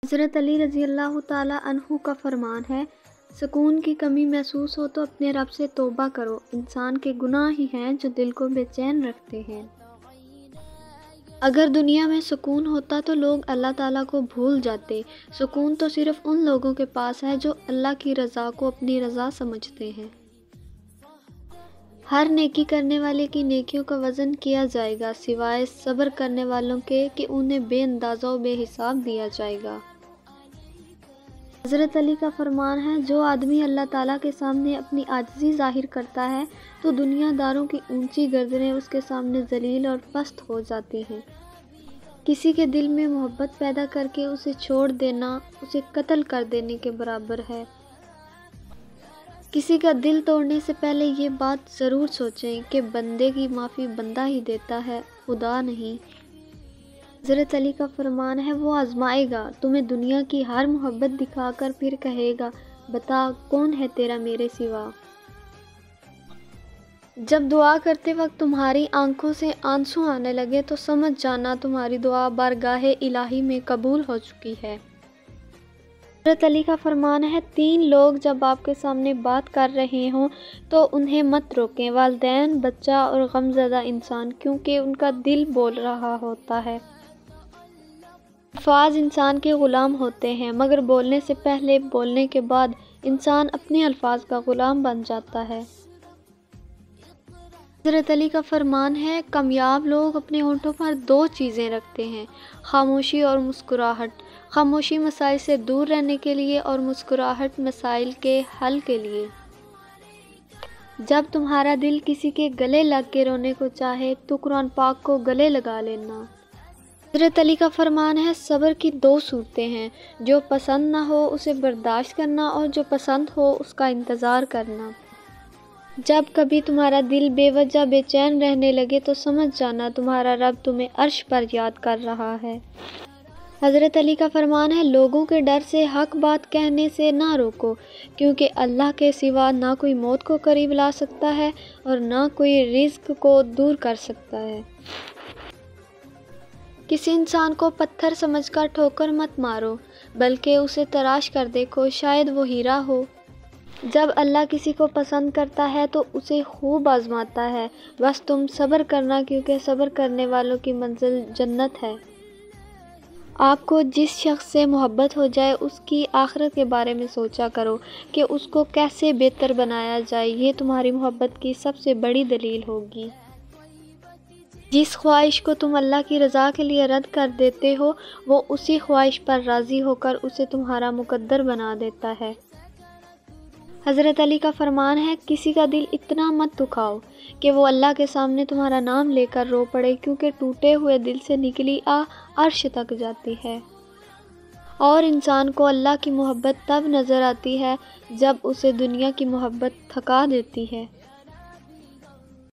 حضرت علی رضی اللہ تعالیٰ عنہ کا فرمان ہے، سکون کی کمی محسوس ہو تو اپنے رب سے توبہ کرو، انسان کے گناہ ہی ہیں جو دل کو بے چین رکھتے ہیں۔ اگر دنیا میں سکون ہوتا تو لوگ اللہ تعالیٰ کو بھول جاتے۔ سکون تو صرف ان لوگوں کے پاس ہے جو اللہ کی رضا کو اپنی رضا سمجھتے ہیں۔ ہر نیکی کرنے والے کی نیکیوں کا وزن کیا جائے گا سوائے صبر کرنے والوں کے کہ انہیں بے اندازہ و بے حساب دیا جائے گا۔ حضرت علی کا فرمان ہے، جو آدمی اللہ تعالیٰ کے سامنے اپنی عاجزی ظاہر کرتا ہے تو دنیا داروں کی اونچی گردنیں اس کے سامنے ذلیل اور پست ہو جاتی ہیں۔ کسی کے دل میں محبت پیدا کر کے اسے چھوڑ دینا اسے قتل کر دینے کے برابر ہے۔ کسی کا دل توڑنے سے پہلے یہ بات ضرور سوچیں کہ بندے کی معافی بندہ ہی دیتا ہے، خدا نہیں۔ حضرت علی کا فرمان ہے، وہ آزمائے گا، تمہیں دنیا کی ہر محبت دکھا کر پھر کہے گا، بتا کون ہے تیرا میرے سوا۔ جب دعا کرتے وقت تمہاری آنکھوں سے آنسو آنے لگے تو سمجھ جانا تمہاری دعا بارگاہ الہی میں قبول ہو چکی ہے۔ حضرت علی کا فرمان ہے، 3 لوگ جب آپ کے سامنے بات کر رہے ہوں تو انہیں مت روکیں، والدین، بچہ اور غمزدہ انسان، کیونکہ ان کا دل بول رہا ہوتا ہے۔ الفاظ انسان کے غلام ہوتے ہیں، مگر بولنے سے پہلے بولنے کے بعد انسان اپنے الفاظ کا غلام بن جاتا ہے۔ حضرت علی کا فرمان ہے، کامیاب لوگ اپنے ہونٹوں پر 2 چیزیں رکھتے ہیں، خاموشی اور مسکراہٹ۔ خاموشی مسائل سے دور رہنے کے لیے اور مسکراہٹ مسائل کے حل کے لیے۔ جب تمہارا دل کسی کے گلے لگ کے رونے کو چاہے تو قرآن پاک کو گلے لگا لینا۔ حضرت علی کا فرمان ہے، صبر کی 2 صورتیں ہیں، جو پسند نہ ہو اسے برداشت کرنا اور جو پسند ہو اس کا انتظار کرنا۔ جب کبھی تمہارا دل بے وجہ بے چین رہنے لگے تو سمجھ جانا تمہارا رب تمہیں عرش پر یاد کر رہا ہے۔ حضرت علی کا فرمان ہے، لوگوں کے ڈر سے حق بات کہنے سے نہ روکو، کیونکہ اللہ کے سوا نہ کوئی موت کو قریب لا سکتا ہے اور نہ کوئی رزق کو دور کر سکتا ہے۔ کسی انسان کو پتھر سمجھ کر ٹھوکر مت مارو، بلکہ اسے تراش کر دیکھو، شاید وہ ہیرا ہو۔ جب اللہ کسی کو پسند کرتا ہے تو اسے خوب آزماتا ہے، بس تم صبر کرنا، کیونکہ صبر کرنے والوں کی منزل جنت ہے۔ آپ کو جس شخص سے محبت ہو جائے اس کی آخرت کے بارے میں سوچا کرو کہ اس کو کیسے بہتر بنایا جائے، یہ تمہاری محبت کی سب سے بڑی دلیل ہوگی۔ جس خواہش کو تم اللہ کی رضا کے لیے رد کر دیتے ہو وہ اسی خواہش پر راضی ہو کر اسے تمہارا مقدر بنا دیتا ہے۔ حضرت علی کا فرمان ہے، کسی کا دل اتنا مت دکھاؤ کہ وہ اللہ کے سامنے تمہارا نام لے کر رو پڑے، کیونکہ ٹوٹے ہوئے دل سے نکلی عرش تک جاتی ہے۔ اور انسان کو اللہ کی محبت تب نظر آتی ہے جب اسے دنیا کی محبت تھکا دیتی ہے۔